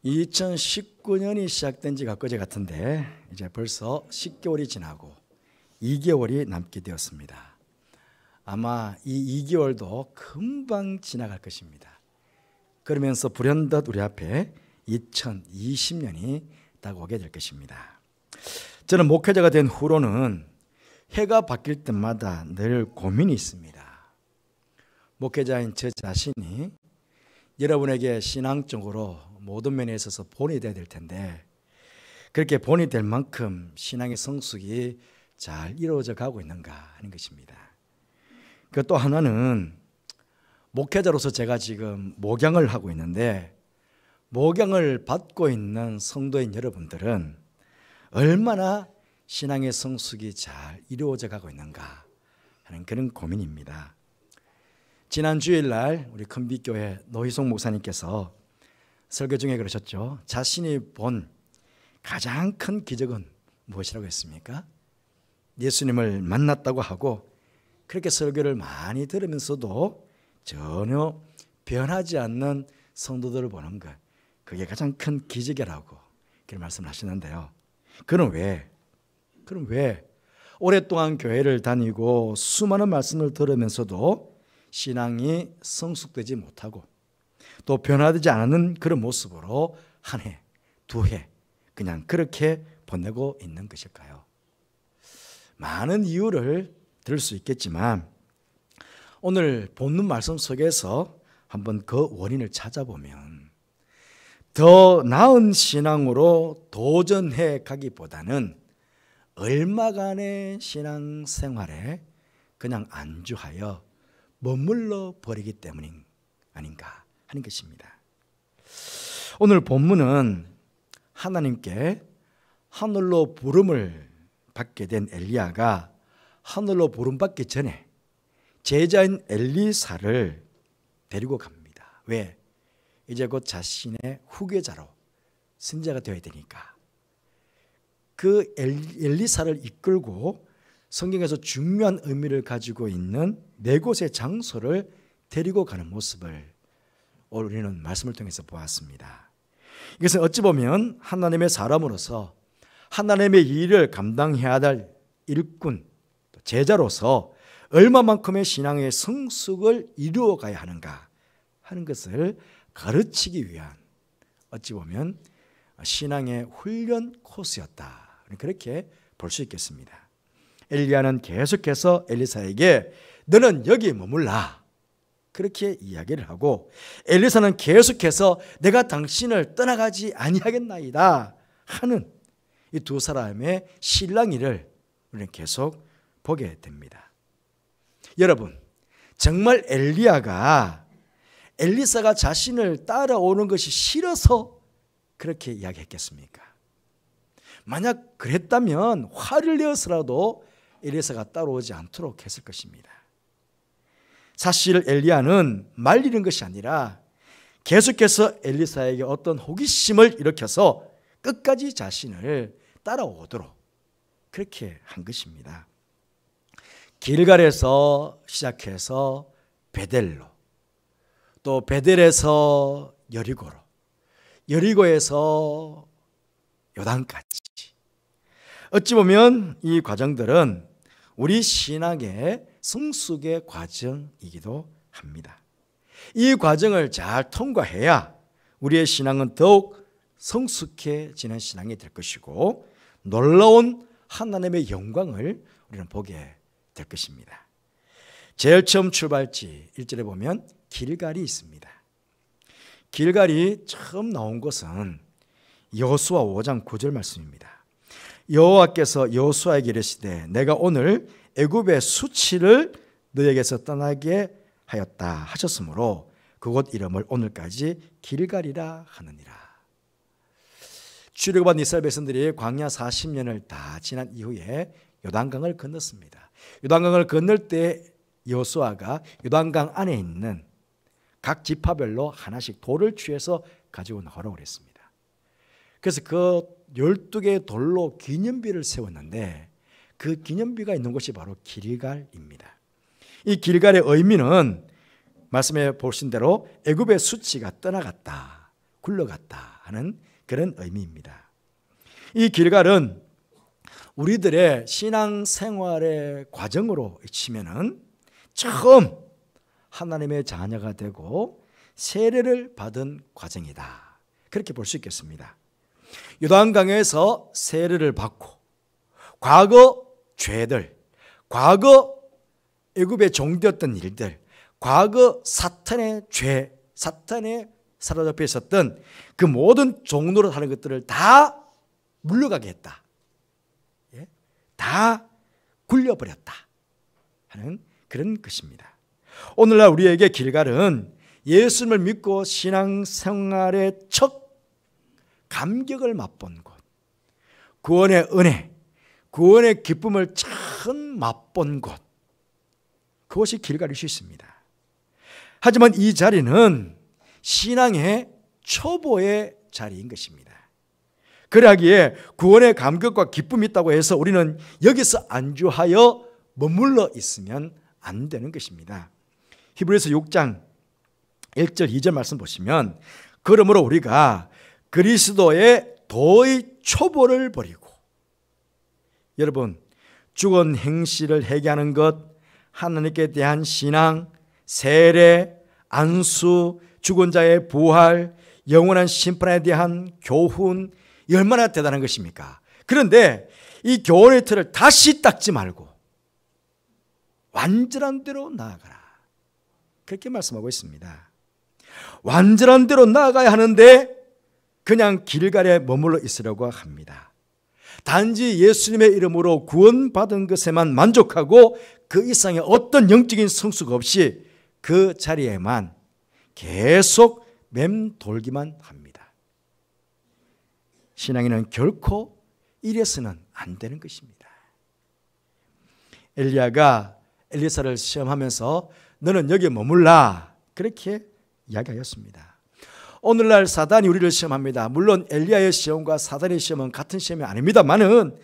2019년이 시작된 지가 엊그제 같은데 이제 벌써 10개월이 지나고 2개월이 남게 되었습니다. 아마 이 2개월도 금방 지나갈 것입니다. 그러면서 불현듯 우리 앞에 2020년이 다가오게 될 것입니다. 저는 목회자가 된 후로는 해가 바뀔 때마다 늘 고민이 있습니다. 목회자인 저 자신이 여러분에게 신앙적으로 모든 면에 있어서 본이 되어야 될 텐데 그렇게 본이 될 만큼 신앙의 성숙이 잘 이루어져 가고 있는가 하는 것입니다. 그 또 하나는 목회자로서 제가 지금 목양을 하고 있는데 목양을 받고 있는 성도인 여러분들은 얼마나 신앙의 성숙이 잘 이루어져 가고 있는가 하는 그런 고민입니다. 지난 주일날 우리 큰빛교회 노희송 목사님께서 설교 중에 그러셨죠. 자신이 본 가장 큰 기적은 무엇이라고 했습니까? 예수님을 만났다고 하고 그렇게 설교를 많이 들으면서도 전혀 변하지 않는 성도들을 보는 것, 그게 가장 큰 기적이라고 그런 말씀을 하시는데요. 그럼 왜 오랫동안 교회를 다니고 수많은 말씀을 들으면서도 신앙이 성숙되지 못하고 또 변화되지 않는 그런 모습으로 한 해, 두 해 그냥 그렇게 보내고 있는 것일까요? 많은 이유를 들을 수 있겠지만 오늘 본문 말씀 속에서 한번 그 원인을 찾아보면 더 나은 신앙으로 도전해 가기보다는 얼마간의 신앙생활에 그냥 안주하여 머물러 버리기 때문인 아닌가 하는 것입니다. 오늘 본문은 하나님께 하늘로 부름을 받게 된 엘리야가 하늘로 부름받기 전에 제자인 엘리사를 데리고 갑니다. 왜? 이제 곧 자신의 후계자로 선지자가 되어야 되니까. 그 엘리사를 이끌고 성경에서 중요한 의미를 가지고 있는 네 곳의 장소를 데리고 가는 모습을 오늘 우리는 말씀을 통해서 보았습니다. 이것은 어찌 보면 하나님의 사람으로서 하나님의 일을 감당해야 할 일꾼, 제자로서 얼마만큼의 신앙의 성숙을 이루어가야 하는가 하는 것을 가르치기 위한 어찌 보면 신앙의 훈련 코스였다. 그렇게 볼 수 있겠습니다. 엘리야는 계속해서 엘리사에게 너는 여기 머물라 그렇게 이야기를 하고 엘리사는 계속해서 내가 당신을 떠나가지 아니하겠나이다 하는 이 두 사람의 실랑이를 우리는 계속 보게 됩니다. 여러분, 정말 엘리야가 엘리사가 자신을 따라오는 것이 싫어서 그렇게 이야기했겠습니까? 만약 그랬다면 화를 내어서라도 엘리사가 따라오지 않도록 했을 것입니다. 사실 엘리야는 말리는 것이 아니라 계속해서 엘리사에게 어떤 호기심을 일으켜서 끝까지 자신을 따라오도록 그렇게 한 것입니다. 길갈에서 시작해서 베델로, 또 베델에서 여리고로, 여리고에서 요단까지 어찌 보면 이 과정들은 우리 신앙의 성숙의 과정이기도 합니다. 이 과정을 잘 통과해야 우리의 신앙은 더욱 성숙해지는 신앙이 될 것이고 놀라운 하나님의 영광을 우리는 보게 될 것입니다. 제일 처음 출발지 1절에 보면 길갈이 있습니다. 길갈이 처음 나온 것은 여호수아 5장 9절 말씀입니다. 여호와께서 여호수아에게 이르시되 내가 오늘 애굽의 수치를 너에게서 떠나게 하였다 하셨으므로 그곳 이름을 오늘까지 길갈이라 하느니라. 출애굽한 이스라엘 백성들이 광야 40년을 다 지난 이후에 요단강을 건넜습니다. 요단강을 건널 때 여호수아가 요단강 안에 있는 각 지파별로 하나씩 돌을 취해서 가지고 나오라고 그랬습니다. 그래서 그 12개의 돌로 기념비를 세웠는데 그 기념비가 있는 곳이 바로 길갈입니다. 이 길갈의 의미는 말씀해 보신 대로 애굽의 수치가 떠나갔다, 굴러갔다 하는 그런 의미입니다. 이 길갈은 우리들의 신앙생활의 과정으로 치면은 처음 하나님의 자녀가 되고 세례를 받은 과정이다, 그렇게 볼 수 있겠습니다. 요단강에서 세례를 받고 과거 죄들, 과거 애굽의 종되었던 일들, 과거 사탄의 죄, 사탄에 사로잡혀 있었던 그 모든 종노릇 하는 것들을 다 물러가게 했다, 다 굴려버렸다 하는 그런 것입니다. 오늘날 우리에게 길갈은 예수님을 믿고 신앙생활의 첫 감격을 맛본 곳, 구원의 은혜, 구원의 기쁨을 처음 맛본 곳, 그것이 길갈일 수 있습니다. 하지만 이 자리는 신앙의 초보의 자리인 것입니다. 그러하기에 구원의 감격과 기쁨이 있다고 해서 우리는 여기서 안주하여 머물러 있으면 안 되는 것입니다. 히브리서 6장 1절 2절 말씀 보시면, 그러므로 우리가 그리스도의 도의 초보를 버리고, 여러분, 죽은 행실을 회개하는 것, 하나님께 대한 신앙, 세례, 안수, 죽은 자의 부활, 영원한 심판에 대한 교훈, 이 얼마나 대단한 것입니까? 그런데 이 교훈의 틀을 다시 닦지 말고 완전한 대로 나아가라, 그렇게 말씀하고 있습니다. 완전한 대로 나아가야 하는데 그냥 길갈에 머물러 있으려고 합니다. 단지 예수님의 이름으로 구원받은 것에만 만족하고 그 이상의 어떤 영적인 성수가 없이 그 자리에만 계속 맴돌기만 합니다. 신앙인은 결코 이래서는 안 되는 것입니다. 엘리야가 엘리사를 시험하면서 너는 여기에 머물라, 그렇게 이야기하였습니다. 오늘날 사단이 우리를 시험합니다. 물론 엘리야의 시험과 사단의 시험은 같은 시험이 아닙니다만은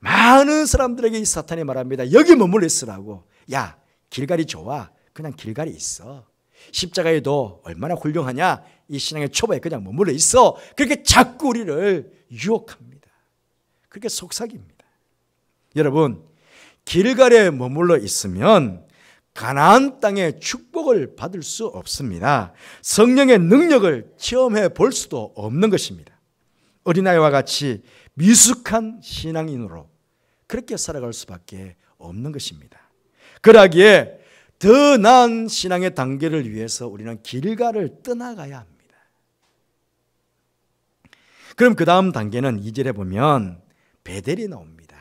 많은 사람들에게 이 사탄이 말합니다. 여기 머물러 있으라고. 야, 길갈이 좋아, 그냥 길갈이 있어. 십자가에도 얼마나 훌륭하냐, 이 신앙의 초보에 그냥 머물러 있어. 그렇게 자꾸 우리를 유혹합니다. 그렇게 속삭입니다. 여러분, 길갈에 머물러 있으면 가나안 땅의 축복을 받을 수 없습니다. 성령의 능력을 체험해 볼 수도 없는 것입니다. 어린아이와 같이 미숙한 신앙인으로 그렇게 살아갈 수밖에 없는 것입니다. 그러기에 더 나은 신앙의 단계를 위해서 우리는 길갈을 떠나가야 합니다. 그럼 그 다음 단계는 2절에 보면 베델이 나옵니다.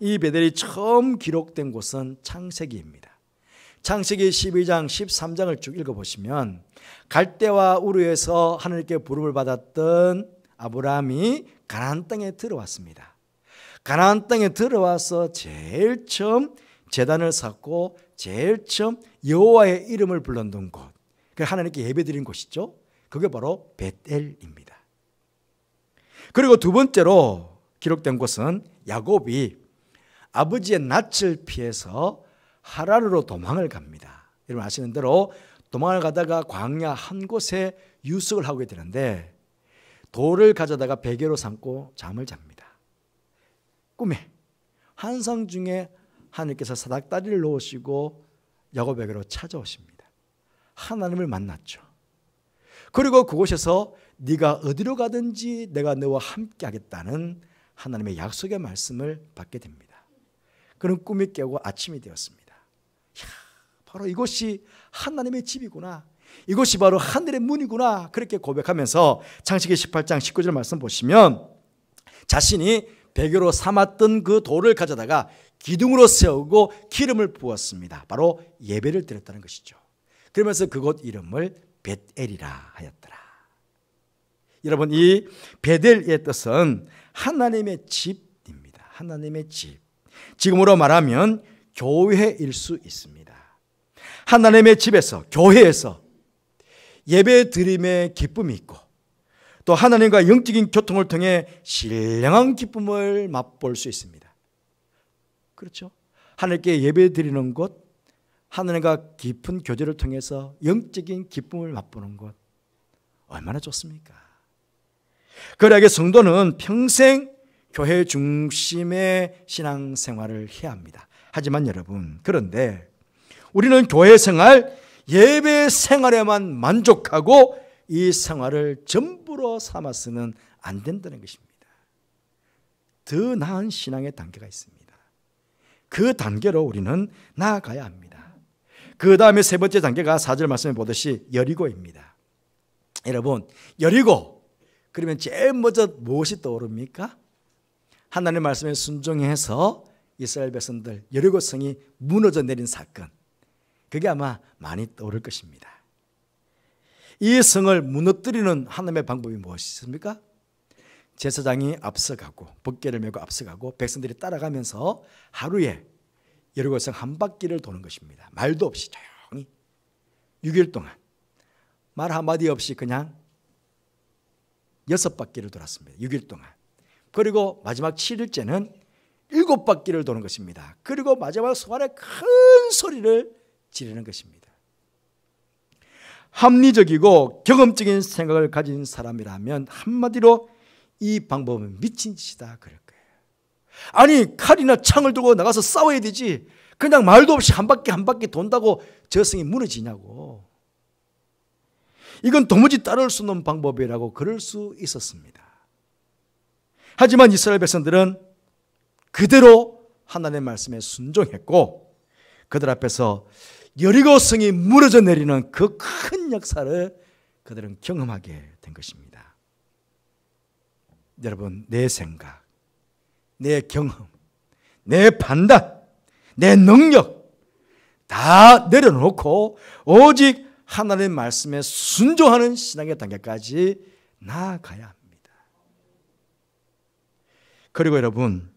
이 베델이 처음 기록된 곳은 창세기입니다. 창세기 12장 13장을 쭉 읽어보시면 갈대와 우르에서 하나님께 부름을 받았던 아브라함이 가나안 땅에 들어왔습니다. 가나안 땅에 들어와서 제일 처음 제단을 쌓고 제일 처음 여호와의 이름을 불렀던 곳, 그 하나님께 예배드린 곳이죠. 그게 바로 베델입니다. 그리고 두 번째로 기록된 곳은 야곱이 아버지의 낯을 피해서 하라르로 도망을 갑니다. 여러분 아시는 대로 도망을 가다가 광야 한 곳에 유숙을 하게 되는데 돌을 가져다가 베개로 삼고 잠을 잡니다. 꿈에 환상 중에 하나님께서 사닥다리를 놓으시고 야곱에게로 찾아오십니다. 하나님을 만났죠. 그리고 그곳에서 네가 어디로 가든지 내가 너와 함께 하겠다는 하나님의 약속의 말씀을 받게 됩니다. 그런 꿈이 깨고 아침이 되었습니다. 바로 이곳이 하나님의 집이구나, 이곳이 바로 하늘의 문이구나, 그렇게 고백하면서 창세기 18장 19절 말씀 보시면 자신이 베개로 삼았던 그 돌을 가져다가 기둥으로 세우고 기름을 부었습니다. 바로 예배를 드렸다는 것이죠. 그러면서 그곳 이름을 벳엘이라 하였더라. 여러분, 이 베델의 뜻은 하나님의 집입니다. 하나님의 집. 지금으로 말하면 교회일 수 있습니다. 하나님의 집에서, 교회에서 예배 드림의 기쁨이 있고 또 하나님과 영적인 교통을 통해 신령한 기쁨을 맛볼 수 있습니다. 그렇죠? 하나님께 예배 드리는 곳, 하나님과 깊은 교제를 통해서 영적인 기쁨을 맛보는 것, 얼마나 좋습니까? 그러하게 성도는 평생 교회 중심의 신앙생활을 해야 합니다. 하지만 여러분, 그런데 우리는 교회 생활, 예배 생활에만 만족하고 이 생활을 전부로 삼아서는 안 된다는 것입니다. 더 나은 신앙의 단계가 있습니다. 그 단계로 우리는 나아가야 합니다. 그 다음에 세 번째 단계가 4절 말씀에 보듯이 여리고입니다. 여러분, 여리고 그러면 제일 먼저 무엇이 떠오릅니까? 하나님의 말씀에 순종해서 이스라엘 백성들 여리고성이 무너져 내린 사건, 그게 아마 많이 떠오를 것입니다. 이 성을 무너뜨리는 하나님의 방법이 무엇입니까? 제사장이 앞서가고 법궤를 메고 앞서가고 백성들이 따라가면서 하루에 여리고성 한 바퀴를 도는 것입니다. 말도 없이 조용히 6일 동안 말 한마디 없이 그냥 6바퀴를 돌았습니다. 6일 동안. 그리고 마지막 7일째는 7바퀴를 도는 것입니다. 그리고 마지막 소환에 큰 소리를 지르는 것입니다. 합리적이고 경험적인 생각을 가진 사람이라면 한마디로 이 방법은 미친 짓이다 그럴 거예요. 아니, 칼이나 창을 두고 나가서 싸워야 되지, 그냥 말도 없이 한 바퀴 돈다고 저 성이 무너지냐고. 이건 도무지 따를 수 없는 방법이라고 그럴 수 있었습니다. 하지만 이스라엘 백성들은 그대로 하나님의 말씀에 순종했고 그들 앞에서 여리고 성이 무너져 내리는 그 큰 역사를 그들은 경험하게 된 것입니다. 여러분, 내 생각, 내 경험, 내 판단, 내 능력 다 내려놓고 오직 하나님의 말씀에 순종하는 신앙의 단계까지 나아가야 합니다. 그리고 여러분,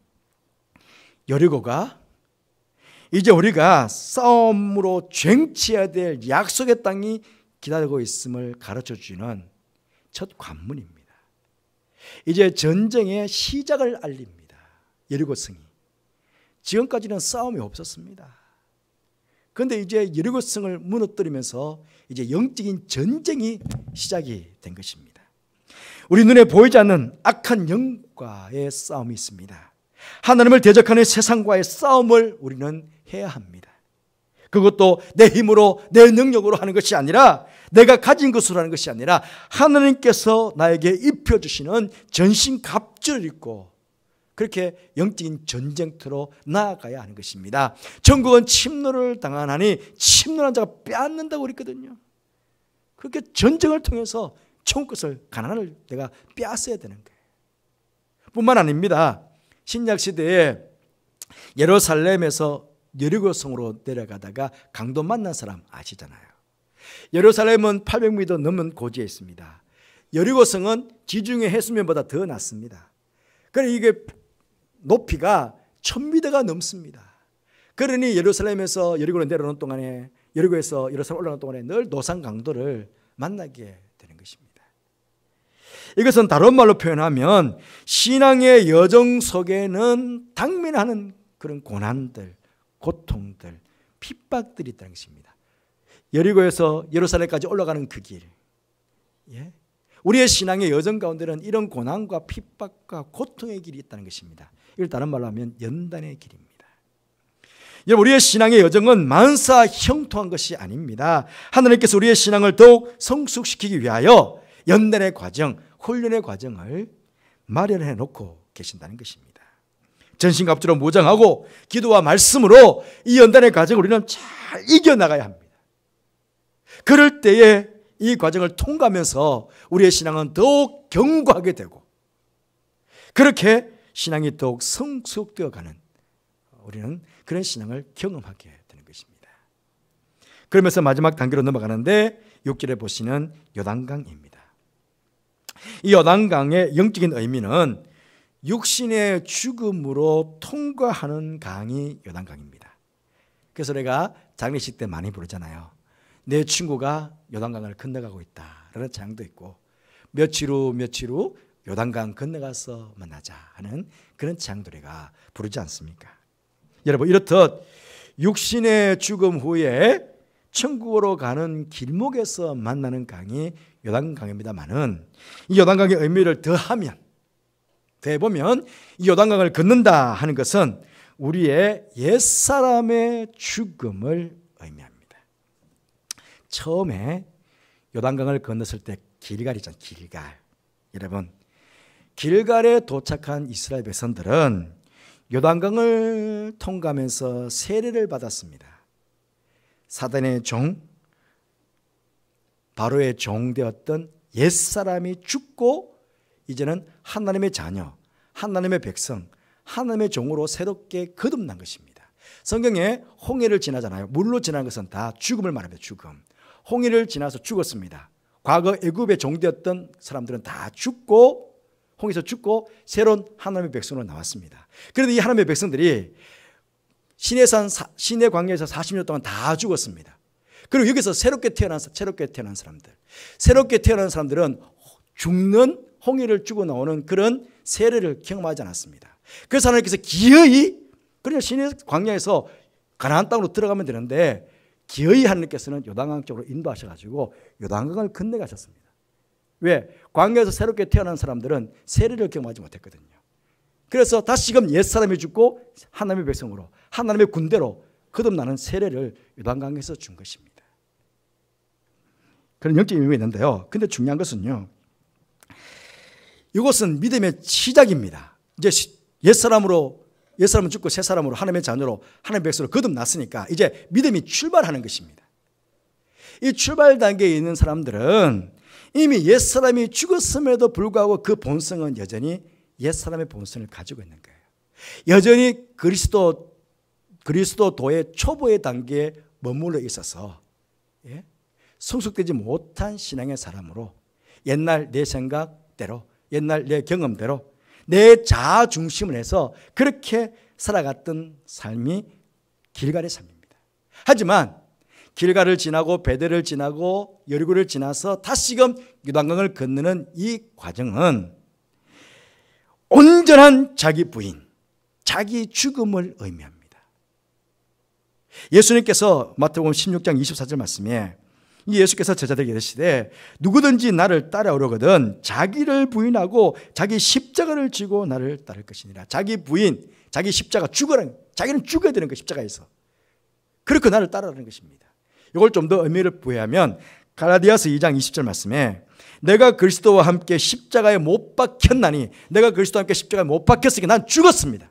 여리고가 이제 우리가 싸움으로 쟁취해야 될 약속의 땅이 기다리고 있음을 가르쳐주는 첫 관문입니다. 이제 전쟁의 시작을 알립니다. 여리고성이. 지금까지는 싸움이 없었습니다. 그런데 이제 여리고성을 무너뜨리면서 이제 영적인 전쟁이 시작이 된 것입니다. 우리 눈에 보이지 않는 악한 영과의 싸움이 있습니다. 하나님을 대적하는 세상과의 싸움을 우리는 해야 합니다. 그것도 내 힘으로 내 능력으로 하는 것이 아니라 내가 가진 것으로 하는 것이 아니라 하나님께서 나에게 입혀주시는 전신갑주를 입고 그렇게 영적인 전쟁터로 나아가야 하는 것입니다. 천국은 침노를 당하나니 침노한 자가 빼앗는다고 그랬거든요. 그렇게 전쟁을 통해서 천국 것을, 가난을 내가 빼앗아야 되는 거예요. 뿐만 아닙니다. 신약시대에 예루살렘에서 여리고성으로 내려가다가 강도 만난 사람 아시잖아요. 예루살렘은 800m 넘은 고지에 있습니다. 여리고성은 지중해 해수면보다 더 낮습니다. 그러니 이게 높이가 1000m가 넘습니다. 그러니 예루살렘에서 여리고로 내려오는 동안에, 여리고에서 예루살렘 올라가는 동안에 늘 노상 강도를 만나게 되는 것입니다. 이것은 다른 말로 표현하면 신앙의 여정 속에는 당면하는 그런 고난들, 고통들, 핍박들이 있다는 것입니다. 여리고에서 예루살렘까지 올라가는 그 길, 우리의 신앙의 여정 가운데는 이런 고난과 핍박과 고통의 길이 있다는 것입니다. 이걸 다른 말로 하면 연단의 길입니다. 우리의 신앙의 여정은 만사 형통한 것이 아닙니다. 하나님께서 우리의 신앙을 더욱 성숙시키기 위하여 연단의 과정, 훈련의 과정을 마련해 놓고 계신다는 것입니다. 전신갑주로 무장하고 기도와 말씀으로 이 연단의 과정을 우리는 잘 이겨나가야 합니다. 그럴 때에 이 과정을 통과하면서 우리의 신앙은 더욱 견고하게 되고 그렇게 신앙이 더욱 성숙되어 가는, 우리는 그런 신앙을 경험하게 되는 것입니다. 그러면서 마지막 단계로 넘어가는데 6절에 보시는 요단강입니다. 이 요단강의 영적인 의미는 육신의 죽음으로 통과하는 강이 요단강입니다. 그래서 내가 장례식 때 많이 부르잖아요. 내 친구가 요단강을 건너가고 있다라는 찬양도 있고 며칠 후 요단강 건너가서 만나자 하는 그런 찬양 노래가 부르지 않습니까? 여러분, 이렇듯 육신의 죽음 후에 천국으로 가는 길목에서 만나는 강이 요단강입니다만은 이 요단강의 의미를 더보면 이 요단강을 걷는다 하는 것은 우리의 옛사람의 죽음을 의미합니다. 처음에 요단강을 건넜을 때 길갈이잖아요. 길갈. 여러분, 길갈에 도착한 이스라엘 백성들은 요단강을 통과하면서 세례를 받았습니다. 사단의 종, 바로의 종 되었던 옛사람이 죽고 이제는 하나님의 자녀, 하나님의 백성, 하나님의 종으로 새롭게 거듭난 것입니다. 성경에 홍해를 지나잖아요. 물로 지나는 것은 다 죽음을 말합니다. 죽음. 홍해를 지나서 죽었습니다. 과거 애굽의 종 되었던 사람들은 다 죽고 홍해에서 죽고 새로운 하나님의 백성으로 나왔습니다. 그런데 이 하나님의 백성들이 시내 광야에서 40년 동안 다 죽었습니다. 그리고 여기서 새롭게 태어난 사람들, 새롭게 태어난 사람들은 죽는 홍해를 죽어 나오는 그런 세례를 경험하지 않았습니다. 그래서 하나님께서 기어이 그냥 시내 광야에서 가나안 땅으로 들어가면 되는데 기어이 하나님께서는 요단강 쪽으로 인도하셔가지고 요단강을 건너가셨습니다. 왜? 광야에서 새롭게 태어난 사람들은 세례를 경험하지 못했거든요. 그래서 다시금 옛사람이 죽고 하나님의 백성으로 하나님의 군대로 거듭나는 세례를 요단강에서 준 것입니다. 그런 영적인 의미가 있는데요. 근데 중요한 것은요, 이것은 믿음의 시작입니다. 이제 옛사람은 죽고 새사람으로 하나님의 자녀로 하나님의 백성으로 거듭났으니까 이제 믿음이 출발하는 것입니다. 이 출발 단계에 있는 사람들은 이미 옛사람이 죽었음에도 불구하고 그 본성은 여전히 옛사람의 본성을 가지고 있는 거예요. 여전히 그리스도도의 초보의 단계에 머물러 있어서 성숙되지 못한 신앙의 사람으로 옛날 내 생각대로, 옛날 내 경험대로 내 자아 중심을 해서 그렇게 살아갔던 삶이 길갈의 삶입니다. 하지만 길갈을 지나고 베델을 지나고 여리고를 지나서 다시금 요단강을 건너는 이 과정은 온전한 자기 부인, 자기 죽음을 의미합니다. 예수님께서 마태복음 16장 24절 말씀에 예수께서 제자들에게 이르시되 누구든지 나를 따라오려거든 자기를 부인하고 자기 십자가를 지고 나를 따를 것이니라. 자기 부인, 자기 십자가, 자기는 죽어야 되는 거 십자가에서. 그렇게 나를 따르라는 것입니다. 이걸 좀 더 의미를 부여하면 갈라디아서 2장 20절 말씀에 내가 그리스도와 함께 십자가에 못 박혔나니, 내가 그리스도와 함께 십자가에 못 박혔으니까 난 죽었습니다.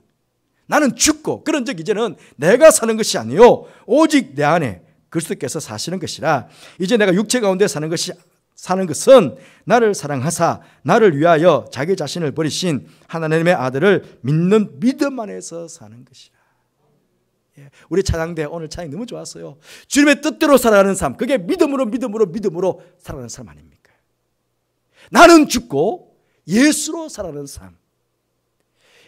나는 죽고 그런 적 이제는 내가 사는 것이 아니요 오직 내 안에 그리스도께서 사시는 것이라. 이제 내가 육체 가운데 사는 것은 나를 사랑하사 나를 위하여 자기 자신을 버리신 하나님의 아들을 믿는 믿음 안에서 사는 것이라. 우리 찬양대 오늘 찬양 너무 좋았어요. 주님의 뜻대로 살아가는 삶, 그게 믿음으로 살아가는 삶 아닙니까? 나는 죽고 예수로 살아가는 삶,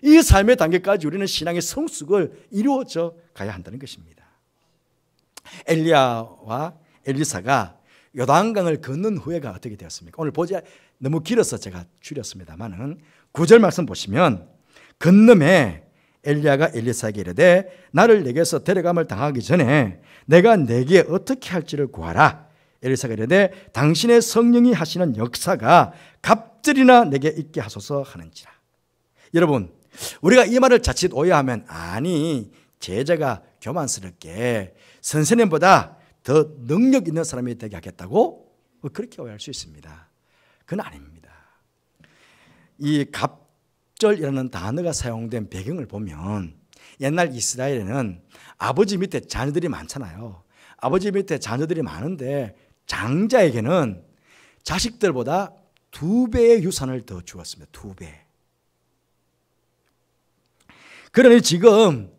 이 삶의 단계까지 우리는 신앙의 성숙을 이루어져 가야 한다는 것입니다. 엘리야와 엘리사가 요단강을 건넌 후회가 어떻게 되었습니까? 오늘 보지 너무 길어서 제가 줄였습니다만은 9절 말씀 보시면 건너매 엘리야가 엘리사에게 이르되 나를 내게서 데려감을 당하기 전에 내가 내게 어떻게 할지를 구하라. 엘리사가 이르되 당신의 성령이 하시는 역사가 갑절이나 내게 있게 하소서 하는지라. 여러분, 우리가 이 말을 자칫 오해하면 아니 제자가 교만스럽게 선생님보다 더 능력 있는 사람이 되게 하겠다고 그렇게 오해할 수 있습니다. 그건 아닙니다. 이 갑절이라는 단어가 사용된 배경을 보면 옛날 이스라엘에는 아버지 밑에 자녀들이 많잖아요. 아버지 밑에 자녀들이 많은데 장자에게는 자식들보다 2배의 유산을 더 주었습니다. 2배. 그러니 지금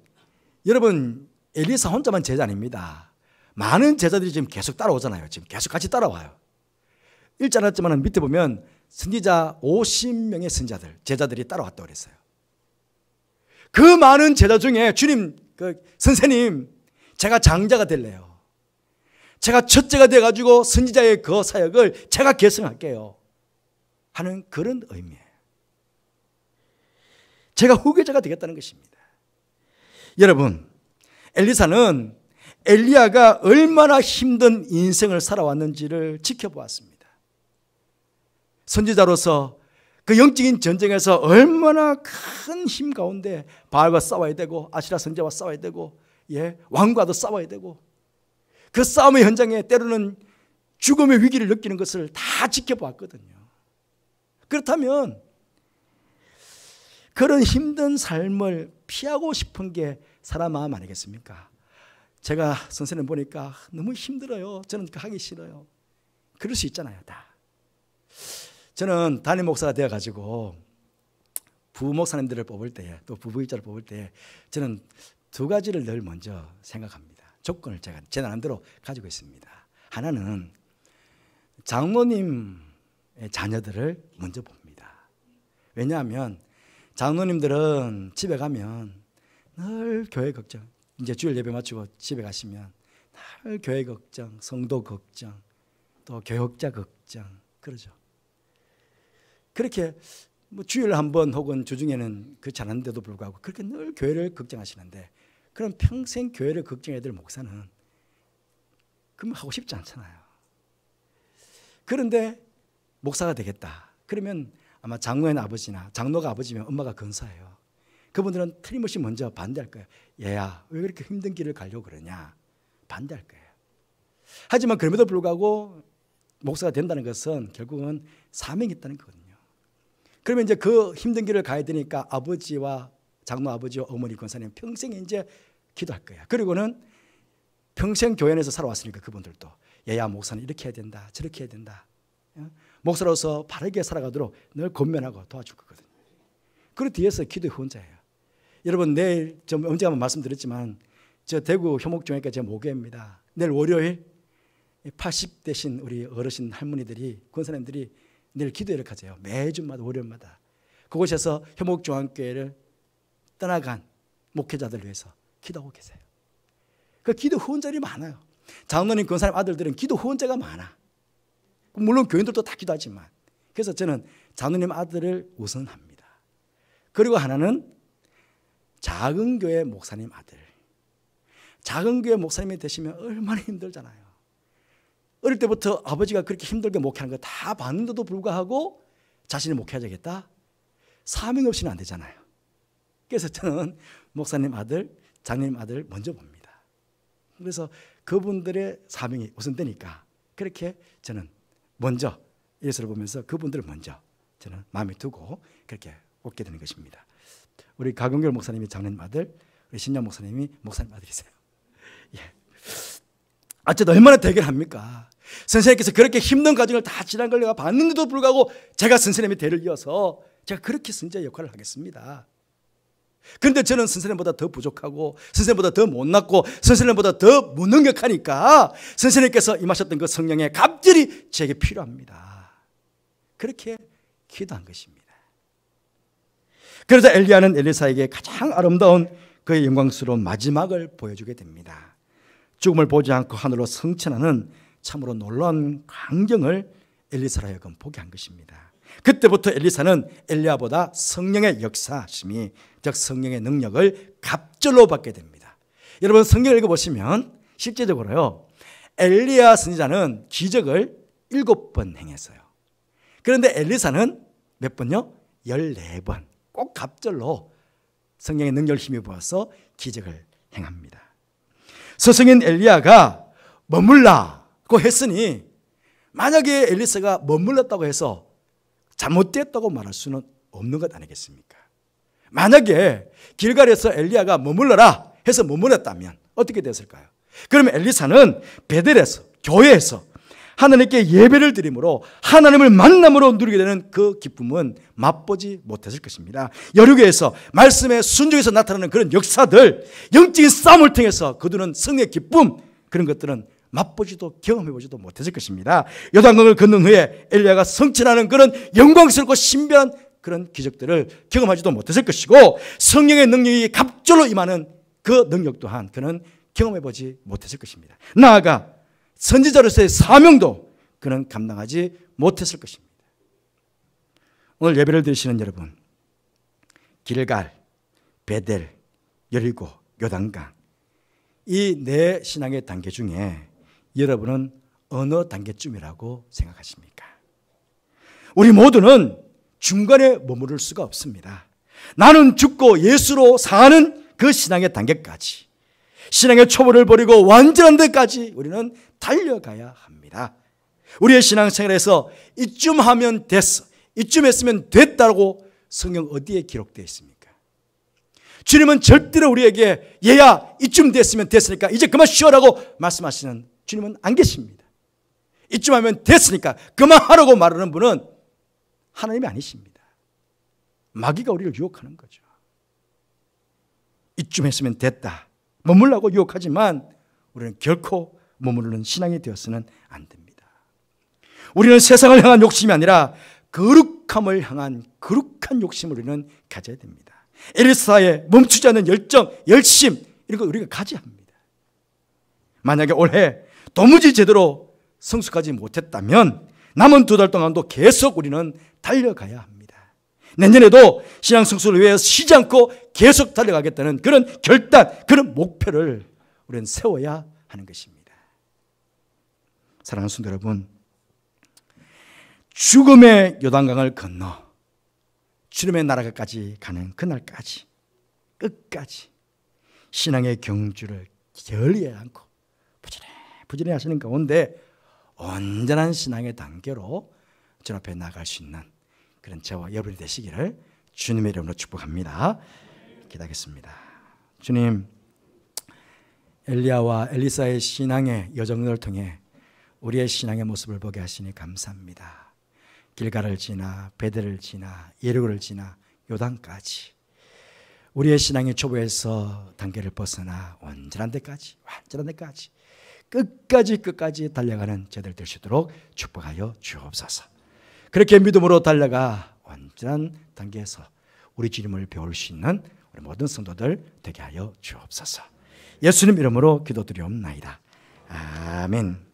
여러분 엘리사 혼자만 제자 아닙니다. 많은 제자들이 지금 계속 따라오잖아요. 지금 계속 같이 따라와요. 읽지 않았지만 밑에 보면 선지자 50명의 선지자들, 제자들이 따라왔다고 그랬어요. 그 많은 제자 중에 주님, 선생님, 제가 장자가 될래요. 제가 첫째가 돼가지고 선지자의 그 사역을 제가 계승할게요 하는 그런 의미예요. 제가 후계자가 되겠다는 것입니다. 여러분, 엘리사는 엘리야가 얼마나 힘든 인생을 살아왔는지를 지켜보았습니다. 선지자로서 그 영적인 전쟁에서 얼마나 큰 힘 가운데 바알과 싸워야 되고 아시라 선지자와 싸워야 되고 왕과도 싸워야 되고 그 싸움의 현장에 때로는 죽음의 위기를 느끼는 것을 다 지켜보았거든요. 그렇다면 그런 힘든 삶을 피하고 싶은 게 사람 마음 아니겠습니까? 제가 선생님 보니까 너무 힘들어요. 저는 하기 싫어요. 그럴 수 있잖아요, 다. 저는 담임 목사가 되어가지고 부목사님들을 뽑을 때, 또 부부입자를 뽑을 때 저는 두 가지를 늘 먼저 생각합니다. 조건을 제가 제 나름대로 가지고 있습니다. 하나는 장로님의 자녀들을 먼저 봅니다. 왜냐하면 장로님들은 집에 가면 늘 교회 걱정, 이제 주일 예배 마치고 집에 가시면 늘 교회 걱정, 성도 걱정, 또 교역자 걱정 그러죠. 그렇게 뭐 주일 한 번 혹은 주중에는 그렇지 않은데도 불구하고 그렇게 늘 교회를 걱정하시는데 그럼 평생 교회를 걱정해야 될 목사는 그럼 하고 싶지 않잖아요. 그런데 목사가 되겠다. 그러면 아마 장로의 아버지나 장로가 아버지면 엄마가 근사해요. 그분들은 틀림없이 먼저 반대할 거예요. 얘야 왜 그렇게 힘든 길을 가려고 그러냐. 반대할 거예요. 하지만 그럼에도 불구하고 목사가 된다는 것은 결국은 사명이 있다는 거거든요. 그러면 이제 그 힘든 길을 가야 되니까 아버지와 장로 아버지와 어머니 권사님 평생 이제 기도할 거예요. 그리고는 평생 교회 안에서 살아왔으니까 그분들도 얘야 목사는 이렇게 해야 된다 저렇게 해야 된다. 목사로서 바르게 살아가도록 늘 권면하고 도와줄 거거든요. 그 뒤에서 기도의 후원자예요. 여러분 내일 좀 언제 한번 말씀드렸지만 저 대구 효목종회가 제 모교입니다. 내일 월요일 80 되신 우리 어르신 할머니들이 권사님들이 내일 기도회를 가져요. 매주마다 월요일마다 그곳에서 효목종합교회를 떠나간 목회자들 위해서 기도하고 계세요. 그 기도 후원자들이 많아요. 장로님 권사님 아들들은 기도 후원자가 많아. 물론 교인들도 다 기도하지만 그래서 저는 장로님 아들을 우선합니다. 그리고 하나는 작은 교회 목사님 아들. 작은 교회 목사님이 되시면 얼마나 힘들잖아요. 어릴 때부터 아버지가 그렇게 힘들게 목회하는 거 다 봤는데도 불구하고 자신이 목회하자겠다? 사명 없이는 안 되잖아요. 그래서 저는 목사님 아들, 장로님 아들 먼저 봅니다. 그래서 그분들의 사명이 우선되니까 그렇게 저는 먼저 예수를 보면서 그분들을 먼저 저는 마음에 두고 그렇게 뽑게 되는 것입니다. 우리 가경결 목사님이 장로님 아들, 우리 신영 목사님이 목사님 아들이세요. 예. 어쨌든 얼마나 대결합니까? 선생님께서 그렇게 힘든 과정을 다 지난 걸 내가 봤는데도 불구하고 제가 선생님의 대를 이어서 제가 그렇게 선지자 역할을 하겠습니다. 그런데 저는 선생님보다 더 부족하고 선생님보다 더 못났고 선생님보다 더 무능력하니까 선생님께서 임하셨던 그 성령의 갑절이 제게 필요합니다. 그렇게 기도한 것입니다. 그래서 엘리야는 엘리사에게 가장 아름다운 그의 영광스러운 마지막을 보여주게 됩니다. 죽음을 보지 않고 하늘로 승천하는 참으로 놀라운 광경을 엘리사로 하여금 보게 한 것입니다. 그때부터 엘리사는 엘리야보다 성령의 역사심이 즉 성령의 능력을 갑절로 받게 됩니다. 여러분 성경을 읽어보시면 실제적으로요 엘리야 선지자는 기적을 7번 행했어요. 그런데 엘리사는 몇 번요? 14번 꼭 갑절로 성령의 능력을 힘입어서 기적을 행합니다. 스승인 엘리야가 머물라고 했으니 만약에 엘리사가 머물렀다고 해서 잘못됐다고 말할 수는 없는 것 아니겠습니까? 만약에 길갈에서 엘리야가 머물러라 해서 머물렀다면 어떻게 됐을까요? 그러면 엘리사는 베델에서 교회에서 하나님께 예배를 드림으로 하나님을 만남으로 누리게 되는 그 기쁨은 맛보지 못했을 것입니다. 여리고에서 말씀의 순종에서 나타나는 그런 역사들, 영적인 싸움을 통해서 거두는 성의 기쁨, 그런 것들은 맛보지도 경험해보지도 못했을 것입니다. 요단강을 건넌 후에 엘리야가 성취하는 그런 영광스럽고 신비한 그런 기적들을 경험하지도 못했을 것이고 성령의 능력이 갑절로 임하는 그 능력 또한 그는 경험해보지 못했을 것입니다. 나아가 선지자로서의 사명도 그는 감당하지 못했을 것입니다. 오늘 예배를 드리시는 여러분, 길갈, 베델, 여리고, 요단강 이 네 신앙의 단계 중에 여러분은 어느 단계쯤이라고 생각하십니까? 우리 모두는 중간에 머무를 수가 없습니다. 나는 죽고 예수로 사는 그 신앙의 단계까지, 신앙의 초보를 버리고 완전한 데까지 우리는 달려가야 합니다. 우리의 신앙생활에서 이쯤 하면 됐어, 이쯤 했으면 됐다고 성경 어디에 기록되어 있습니까? 주님은 절대로 우리에게 얘야 이쯤 됐으면 됐으니까 이제 그만 쉬어라고 말씀하시는 주님은 안 계십니다. 이쯤 하면 됐으니까 그만하라고 말하는 분은 하나님이 아니십니다. 마귀가 우리를 유혹하는 거죠. 이쯤 했으면 됐다, 머물라고 유혹하지만 우리는 결코 머무르는 신앙이 되어서는 안 됩니다. 우리는 세상을 향한 욕심이 아니라 거룩함을 향한 거룩한 욕심을 우리는 가져야 됩니다. 엘리사의 멈추지 않는 열정, 열심, 이런 걸 우리가 가져야 합니다. 만약에 올해 도무지 제대로 성숙하지 못했다면 남은 2달 동안도 계속 우리는 달려가야 합니다. 내년에도 신앙 성숙을 위해 쉬지 않고 계속 달려가겠다는 그런 결단, 그런 목표를 우리는 세워야 하는 것입니다. 사랑하는 성도 여러분, 죽음의 요단강을 건너 주님의 나라까지 가는 그날까지 끝까지 신앙의 경주를 게을리 않고 부지런히 하시는 가운데 온전한 신앙의 단계로 주 앞에 나갈 수 있는 그런 저와 여러분이 되시기를 주님의 이름으로 축복합니다. 기도하겠습니다. 주님, 엘리야와 엘리사의 신앙의 여정을 통해 우리의 신앙의 모습을 보게 하시니 감사합니다. 길가를 지나 베델을 지나 예리고를 지나 요단까지 우리의 신앙의 초보에서 단계를 벗어나 완전한 데까지 끝까지 달려가는 저들 될 수 있도록 축복하여 주옵소서. 그렇게 믿음으로 달려가 완전한 단계에서 우리 주님을 배울 수 있는 우리 모든 성도들 되게 하여 주옵소서. 예수님 이름으로 기도드리옵나이다. 아멘.